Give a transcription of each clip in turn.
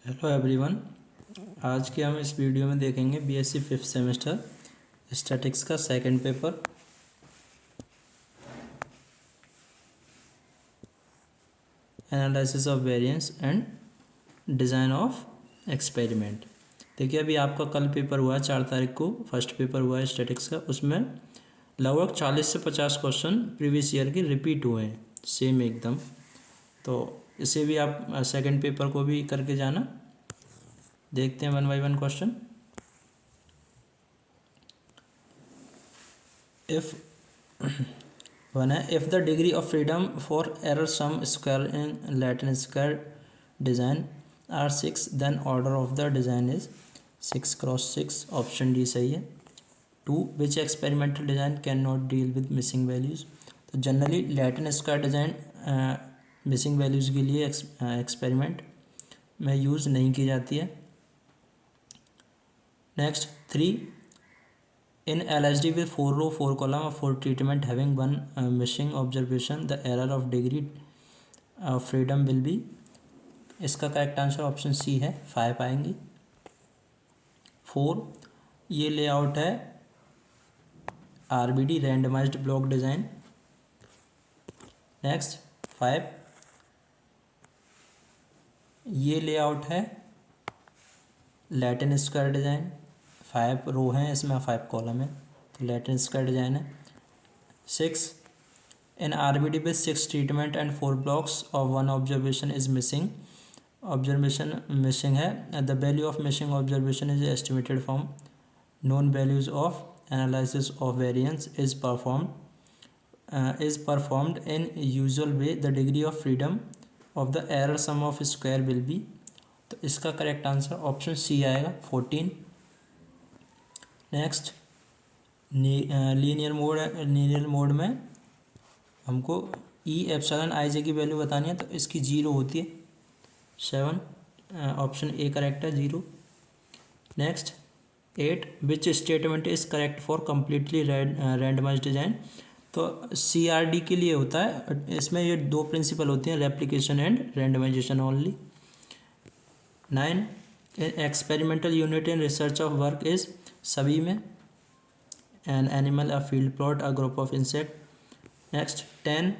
Hello everyone. आज के हम इस वीडियो में देखेंगे बीएससी फिफ्थ सेमेस्टर स्टैटिक्स का second paper. Analysis of variance and design of experiment. देखिए, अभी आपका कल पेपर हुआ है 4 तारीख को, फर्स्ट पेपर हुआ है स्टैटिक्स का। उसमें लगभग 40 से 50 क्वेश्चन प्रीवियस ईयर के रिपीट हुए हैं, सेम एकदम। तो इसे भी आप सेकंड पेपर को भी करके जाना। देखते हैं 1 बाय 1 क्वेश्चन। इफ वन है, if the degree of freedom for error sum square in Latin square design are 6, then order of the design is 6x6। Option D सही है। 2, which experimental design can not deal with missing values. तो generally Latin square design missing values के लिए experiment में use नहीं की जाती है। Next 3, in LSD with 4 row 4 column of 4 treatment having one missing observation, the error of degree of freedom will be। इसका correct answer option C है, 5 आएंगी। 4, ये लेआउट है RBD randomized block design. Next 5, ये लेआउट है Latin square design. 5 रो हैं इसमें, 5 column है, तो लैटिन स्क्वायर डिज़ाइन है। 6, in RBD with 6 treatment and 4 blocks of 1 observation is missing। observation missing है, the value of missing observation is estimated from known values of analysis of variance is performed in usual way, the degree of freedom of the error sum of square will be। तो इसका correct answer option सी आएगा, 14। Next linear mode में हमको ई epsilon i जे की value बतानी है, तो इसकी 0 होती है। 7, ऑप्शन ए करेक्ट है, 0। Next 8, which statement is correct for completely randomized design. तो CRD के लिए होता है, इसमें ये 2 प्रिंसिपल होती हैं, replication and randomization only. 9, experimental unit in research of work is सभी में, an animal, a field plot, a group of insect. Next 10,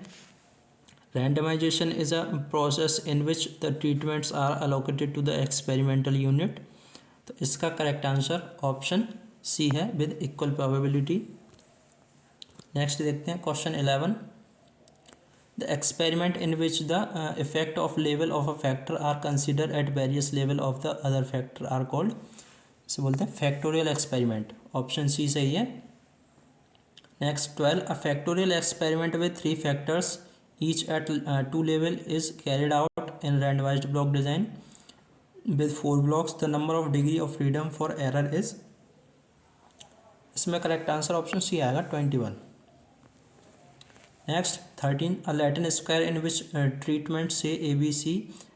randomization is a process in which the treatments are allocated to the experimental unit। तो इसका correct answer option C है, with equal probability. Next देखते हैं question 11, the experiment in which the effect of level of a factor are consider at various level of the other factor are called. इसे बोलते हैं factorial experiment. Option C सही है। Next 12, a factorial experiment with 3 factors each at 2 level is carried out in randomized block design with 4 blocks, the number of degree of freedom for error is। इसमें correct answer option सी आएगा, 21। Next 13, a Latin square in which treatment say ABC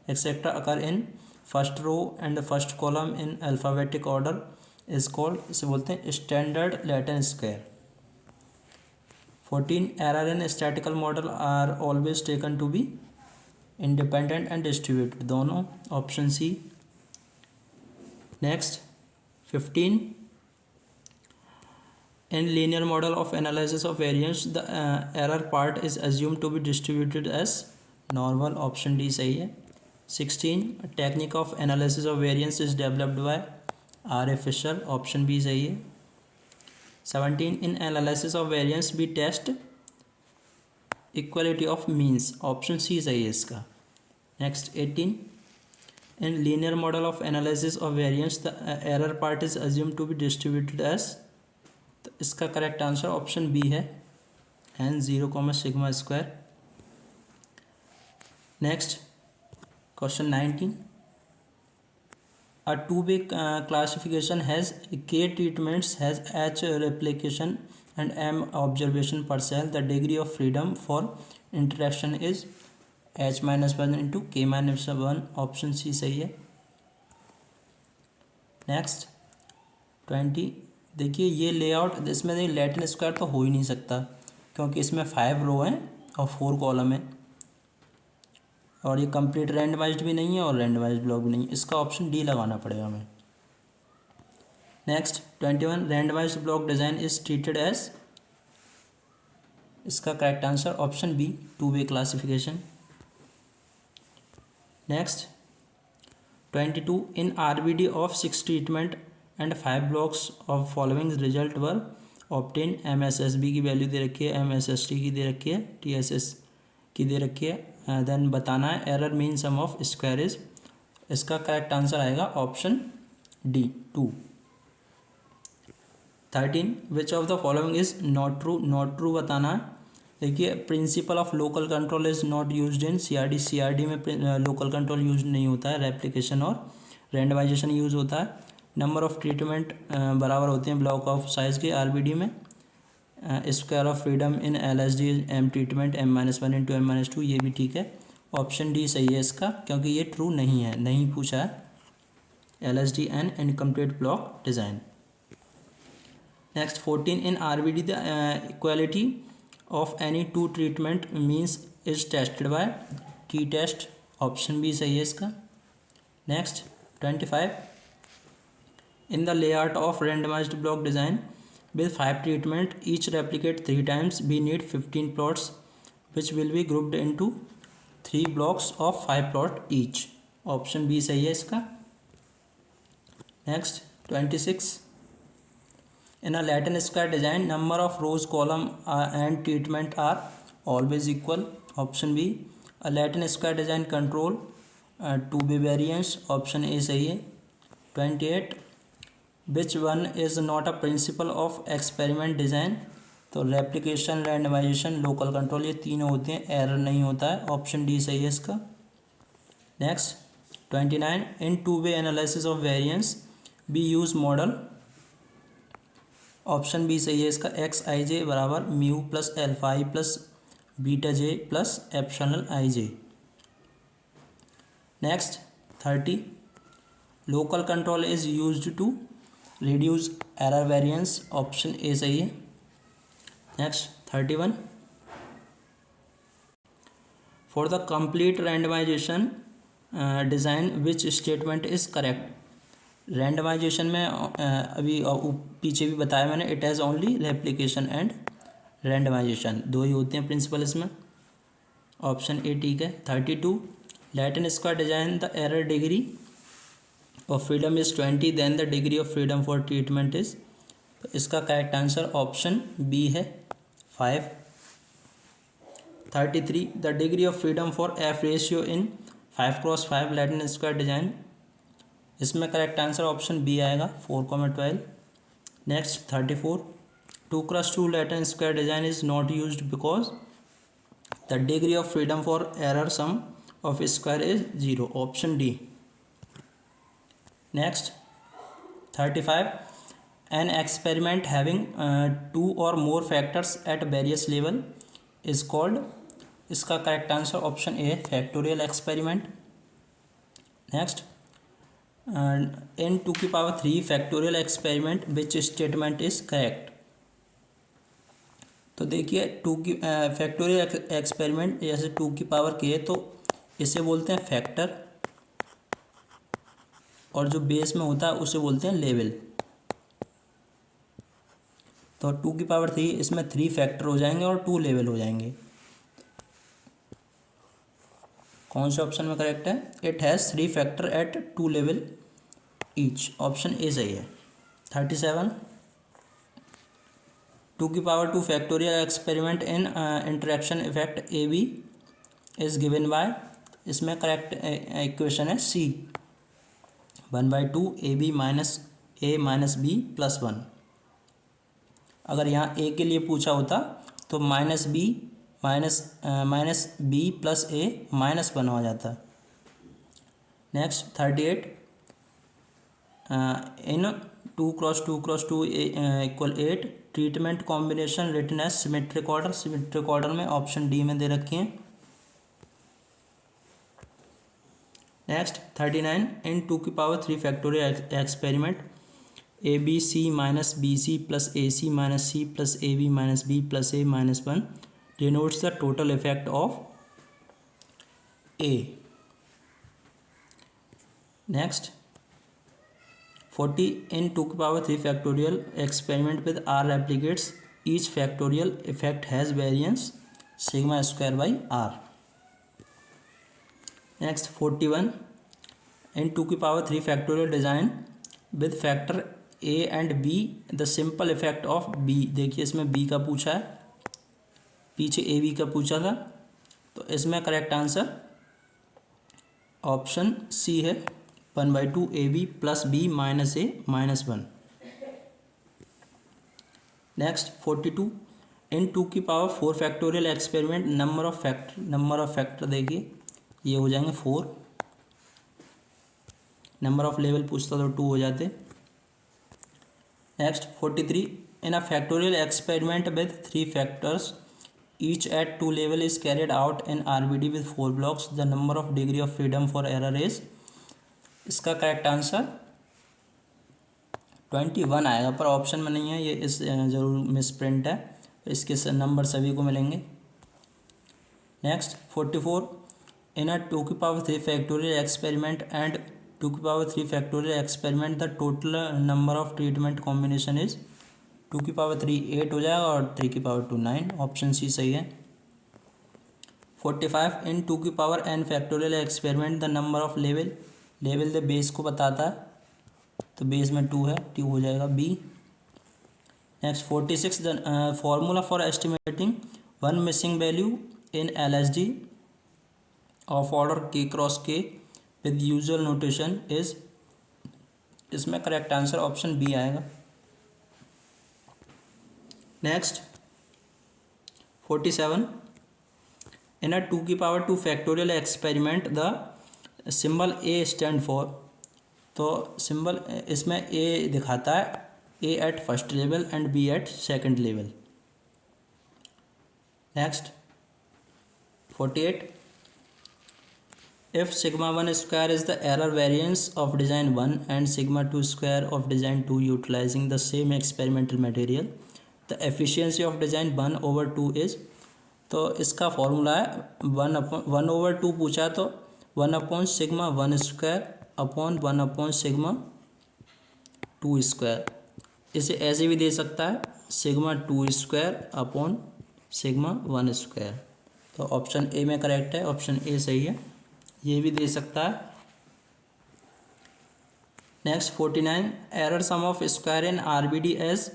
etc occur in first row and the first column in alphabetic order is called। इसे बोलते हैं standard Latin square. 14, error in statistical model are always taken to be independent and distributed, दोनों, option C. Next 15, in linear model of analysis of variance the error part is assumed to be distributed as normal, option D सही है। 16, technique of analysis of variance is developed by R.A. Fisher, option B सही है। 17, in analysis of variance we test equality of means, option C सही है इसका। Next 18, in linear model of analysis of variance the error part is assumed to be distributed as। तो इसका correct answer option B है, n 0, sigma square. Next question 19, a two-way classification has k treatments, has h replication and m observation per cell, the degree of freedom for interaction is h-1 into k-1, option C सही है। Next 20, देखिए ये layout, इसमें देखिए Latin square तो हो ही नहीं सकता क्योंकि इसमें 5 रो हैं और 4 कॉलम है। और ये कंप्लीट रैंडमाइज्ड भी नहीं है और रैंडमाइज्ड ब्लॉक भी नहीं है, इसका ऑप्शन डी लगाना पड़ेगा हमें। Next 21 randomised block design is treated as, इसका correct answer option B, two way classification. Next 22 in RBD of 6 treatment and 5 blocks of following result were obtain, MSSB की value दे रखी है, MSST की दे रखी है, TSS की दे रखी है, देन बताना है error mean sum of square is, इसका करेक्ट आंसर आएगा option D, 2। 13 which of the following is not true, not true बताना है। देखिए principle of local control is not used in CRD, CRD में लोकल कंट्रोल यूज नहीं होता है, replication और रैंडमाइजेशन यूज होता है। नंबर ऑफ ट्रीटमेंट बराबर होते हैं ब्लॉक ऑफ साइज के RBD में। Square of freedom in LSD M treatment M-1 into M-2, ये भी ठीक है, ऑप्शन डी सही है इसका, क्योंकि ये ट्रू नहीं है, नहीं पूछा है LSD and incomplete block design. Next 14 in RBD the equality of any two treatment means is tested by T test, option B सही है इसका। Next 25 in the layout of randomized block design with 5 treatment each replicate 3 times, we need 15 plots which will be grouped into 3 blocks of 5 plot each, option B सही है इसका। Next 26 in a Latin square design number of rows column and treatment are always equal, option B. A Latin square design control to be variance, option A सही है। 28 which one is not a principle of experiment design, तो replication, randomization, local control, ये तीनों होते हैं, error नहीं होता है, ऑप्शन डी सही है इसका। Next 29 in two way analysis of variance be use model, option B सही है इसका, XIJ बराबर mu plus alpha I plus beta J plus epsilon IJ। Next 30 local control is used to reduce error variance, option A सही है। Next 31 for the complete randomization design which statement is correct, randomization में अभी पीछे भी बताया मैंने, it has only replication and randomisation, दो ही होते हैं प्रिंसिपल इसमें, ऑप्शन ए ठीक है। 32 Latin square design the error degree of freedom is 20 then the degree of freedom for treatment is, तो इसका करेक्ट आंसर ऑप्शन बी है, 5। 33 the degree of freedom for F ratio इन 5x5 Latin square design, इसमें correct answer option B आएगा, 4,12। Next 34 2x2 Latin square design is not used because the degree of freedom for error sum of square is 0, option D. Next 35 an experiment having 2 or more factors at various level is called, इसका correct answer option A, factorial experiment. Next in 2 की power 3 factorial experiment which statement is correct, तो देखिए 2 की factorial experiment जैसे 2 की power के, तो इसे बोलते हैं फैक्टर, और जो बेस में होता है उसे बोलते हैं लेवल। तो 2 की पावर 3 इसमें 3 फैक्टर हो जाएंगे और 2 लेवल हो जाएंगे, कौन से ऑप्शन में करेक्ट है, it has 3 factor at 2 level each, option A सही है। 37 2 की power 2 factorial experiment in interaction effect AB is given by, इसमें करेक्ट इक्वेशन है C, 1/2 AB minus A minus B plus 1। अगर यहाँ A के लिए पूछा होता तो minus B plus A minus 1 हो जाता। Next 38 in 2x2 equal 8 treatment combination written as symmetric order, symmetric order में ऑप्शन डी में दे रखी हैं। नेक्स्ट 39 इन 2 की power 3 factorial experiment ABC minus BC plus AC minus C plus AB minus B plus A minus 1 denotes the total effect of A. Next 40 in 2 की power 3 factorial experiment with R replicates each factorial effect has variance sigma square by R. Next 41 in 2 की power 3 factorial design with factor A and B the simple effect of B. देखिए इसमें B का पूछा है, पीछे A B का पूछा था, तो इसमें करेक्ट आंसर ऑप्शन सी है 1/2 AB प्लस बी माइनस ए माइनस 1. नेक्स्ट 42 इन 2 की power 4 factorial experiment number of factor देखिए ये हो जाएंगे 4. नंबर ऑफ लेवल पूछता तो 2 हो जाते. Next 43 in a factorial experiment with 3 factors each at 2 level is carried out in RBD with 4 blocks. The number of degree of freedom for error is. इसका correct answer 21 आएगा, पर option में नहीं है ये, इस ज़रूर मिस प्रिंट है, इसके नंबर सभी को मिलेंगे. नेक्स्ट 44 इन अ 2 की पावर 3 फैक्टोरियल एक्सपेरिमेंट एंड 2 की power 3 factorial experiment the total number of treatment combination is. 2 की पावर 3 8 हो जाएगा और 3 की पावर 2 9. ऑप्शन सी सही है. 45 इन 2 की power n factorial experiment the number of level the base को बताता है, तो बेस में 2 है, 2 हो जाएगा B. Next 46 the formula for estimating one missing value in LSD of order k cross k with usual notation is. इसमें correct answer option B आएगा. नेक्स्ट 47 इन अ 2 की power 2 factorial experiment the symbol A stand for. तो symbol इसमें A दिखाता है, A at first level and B at second level. Next 48 if sigma 1 square is the error variance of design 1 and sigma 2 square of design 2 utilizing the same experimental material the efficiency of design 1/2 is. तो इसका formula है 1/2 पूछा है, तो 1/सिग्मा 1 square upon 1/सिग्मा 2 square. इसे ऐसे भी दे सकता है sigma 2 square upon sigma 1 square. तो ऑप्शन ए में करेक्ट है, ऑप्शन ए सही है. ये भी दे सकता है. Next 49 error sum of square in RBD as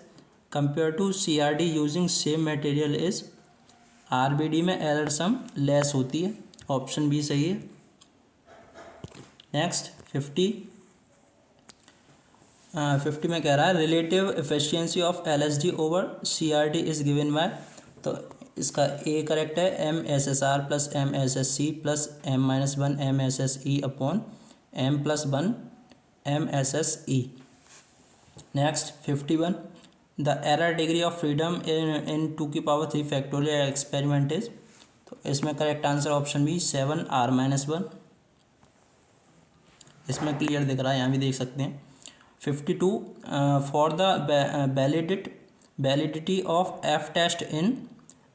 compare to CRD using same material is. RBD में एरर सम लेस होती है, ऑप्शन बी सही है. नेक्स्ट 50 में कह रहा है relative efficiency of LSD over CRD is given bye. तो इसका ए करेक्ट है MSSR plus MSSC plus M-1 MSSE upon M+1 MSSE. Next 51 the error degree of freedom इन 2 की पावर 3 फैक्टोरियल एक्सपेरिमेंट इज. तो इसमें correct answer option B 7R-1. इसमें clear दिख रहा है, यहाँ भी देख सकते हैं. 52 for the validity of F test in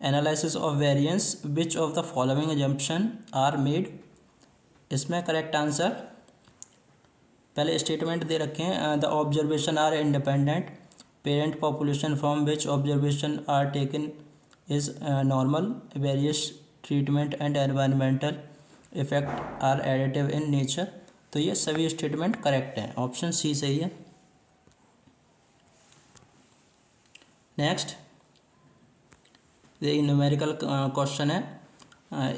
analysis of variance which of the following assumption are made. इसमें करेक्ट आंसर पहले स्टेटमेंट दे रखे हैं the observation are independent parent population from which observation are taken is normal various treatment and environmental effect are additive in nature. तो ये सभी statement correct हैं, option C सही है. नेक्स्ट ये न्यूमेरिकल क्वेश्चन है,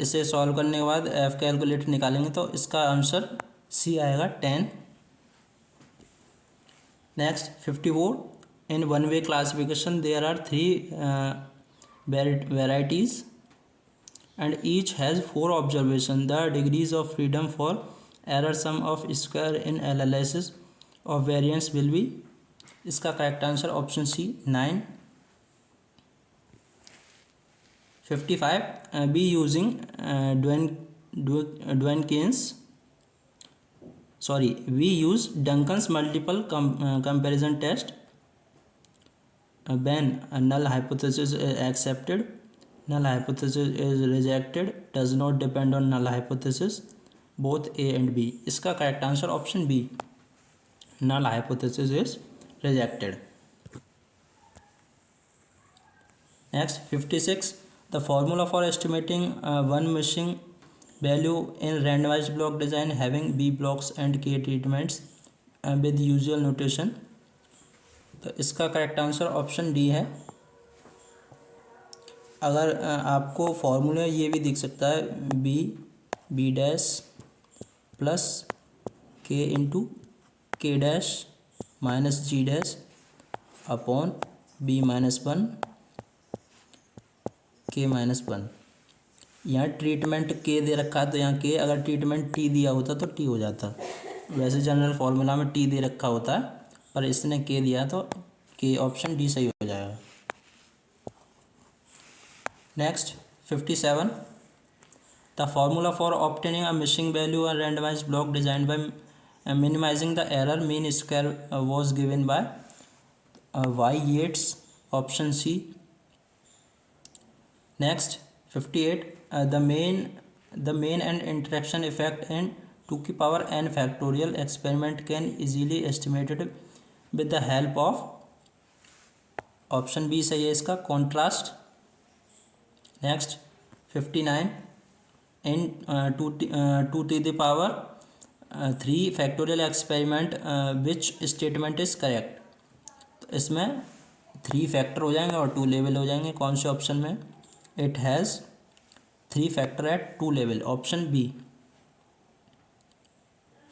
इसे सॉल्व करने के बाद एफ कैलकुलेटर निकालेंगे, तो इसका आंसर सी आएगा 10. Next 54 in one way classification there are 3 varieties and each has 4 observation. The degrees of freedom for error sum of square in analysis of variance will be. इसका correct answer option C 9. 55 be using we use Duncan's multiple comparison test when a null hypothesis is accepted. null hypothesis is rejected, does not depend on null hypothesis, both A and B. इसका correct answer option B, null hypothesis is rejected. Next 56, the formula for estimating one missing value in randomized block design having B blocks and K treatments with usual notation. तो इसका correct answer option D है. अगर आपको formula ये भी दिख सकता है B dash plus K into K dash minus G dash upon B minus one K minus one. यहाँ ट्रीटमेंट के दे रखा है तो यहाँ के, अगर ट्रीटमेंट टी दिया होता तो टी हो जाता. वैसे जनरल फार्मूला में टी दे रखा होता है, पर इसने के दिया तो के, ऑप्शन डी सही हो जाएगा. Next 57, the formula for obtaining a missing value और randomised block design by minimising the error mean square was given by Y Yates, option C. Next 58, the main and interaction effect in 2 की power n factorial experiment can easily estimated with the help of, option B सही है इसका, contrast. Next 59, in 2 to the power 3 factorial experiment which statement is correct. तो इसमें 3 factor हो जाएंगे और 2 level हो जाएंगे. कौन से ऑप्शन में? It has 3 factor at 2 level, option B.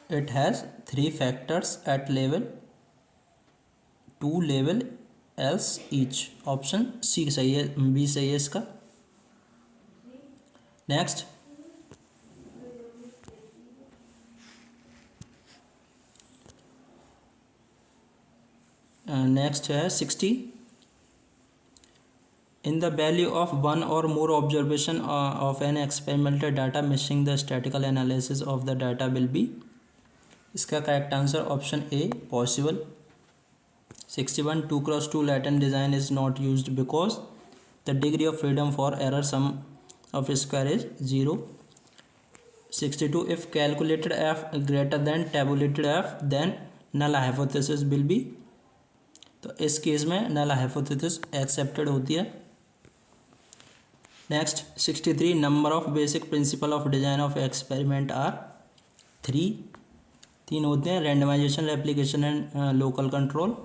It has 3 factors at level 2 level else each, option C सही है, बी सही है इसका. नेक्स्ट है 60, in the value of one or more observation of an experimental data missing the statistical analysis of the data will be. इसका correct answer option A, possible. 61, 2x2 Latin design is not used because the degree of freedom for error sum of square is 0. 62, if calculated f greater than tabulated f then null hypothesis will be. तो इस case में null hypothesis accepted होती है. Next 63, number of basic principle of design of experiment are 3 होते हैं, randomization, replication and local control.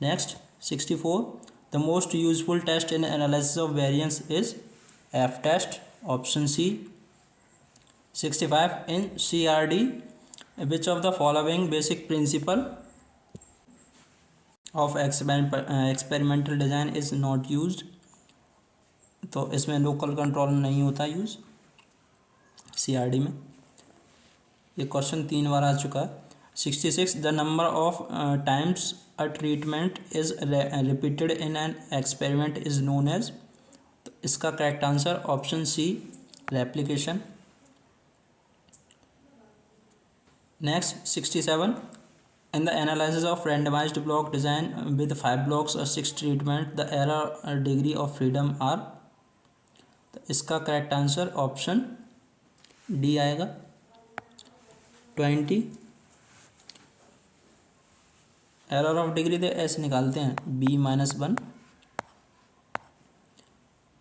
Next 64, the most useful test in analysis of variance is F test, option C. 65, in CRD which of the following basic principle of experimental design is not used. तो इसमें local control नहीं होता use CRD में. ये question 3 बार आ चुका है. 66, the number of times a treatment is repeated in an experiment is known as. तो इसका correct answer option C, replication. Next 67, in the analysis of randomized block design with 5 blocks or 6 treatment the error degree of freedom are. तो इसका correct answer option D आएगा. 20, error of degree तो ऐसे निकालते हैं B-1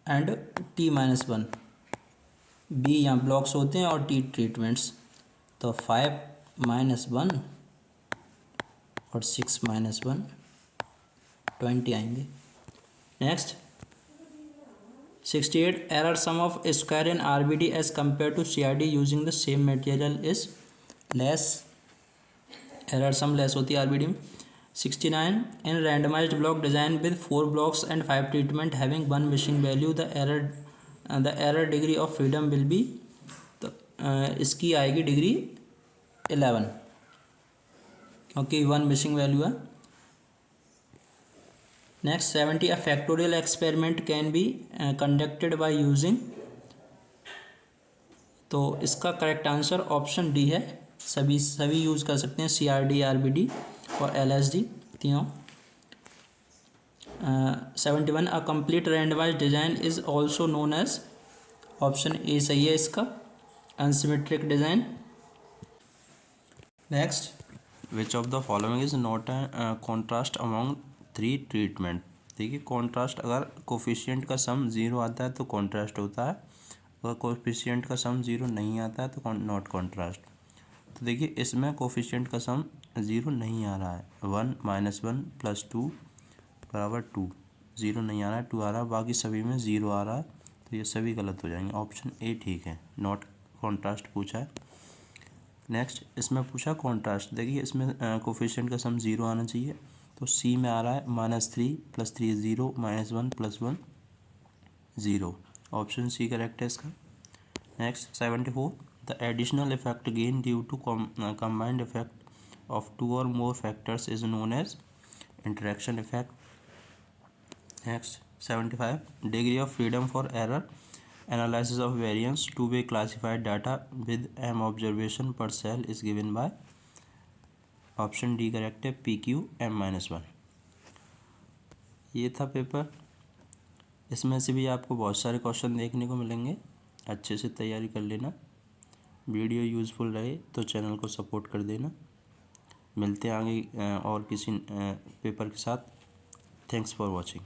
and T-1. B यहाँ blocks होते हैं और T ट्रीटमेंट्स, तो 5-1 और 6-1 20 आएंगे. Next 68, error sum of square in RBD as compare to CRD using the same material is less. Error sum less होती है RBD में. 69, in randomised block design with 4 blocks and 5 treatment having 1 missing value the error degree of freedom will be. तो इसकी आएगी degree 11 क्योंकि 1 missing value है. Next 70, a factorial experiment can be conducted by using. तो इसका correct answer option D है, सभी use कर सकते हैं CRD, RBD और LSD तीनों. 71 a complete randomize design is also known as, option A सही है इसका, unsymmetric design. Next, which of the following is not a contrast among 3 treatment. देखिए कॉन्ट्रास्ट, अगर कोफिशिएंट का सम 0 आता है तो कॉन्ट्रास्ट होता है, अगर कोफिशिएंट का सम 0 नहीं आता है तो नॉट कॉन्ट्रास्ट। तो देखिए इसमें कोफिशिएंट का सम 0 नहीं आ रहा है, 1 -1 + 2 = 2, 0 नहीं आ रहा है, 2 आ रहा है, बाकी सभी में 0 आ रहा है, तो ये सभी गलत हो जाएंगे। ऑप्शन ए ठीक है, नॉट कॉन्ट्रास्ट पूछा है। नेक्स्ट, इसमें पूछा कॉन्ट्रास्ट, देखिए इसमें कोफिशिएंट का सम 0 आना चाहिए, तो सी में आ रहा है -3 + 3 0, -1 + 1 0, ऑप्शन सी करेक्ट है इसका। Next 74, the additional effect gain due to combined effect of 2 or more factors is known as interaction effect. Next 75, degree of freedom for error analysis of variance to be classified data with m observation per cell is given by, option D correct है, PQ-M-1। ये था paper, इसमें से भी आपको बहुत सारे question देखने को मिलेंगे, अच्छे से तैयारी कर लेना। वीडियो यूज़फुल रहे तो चैनल को सपोर्ट कर देना। मिलते हैं आगे और किसी पेपर के साथ। Thanks for watching.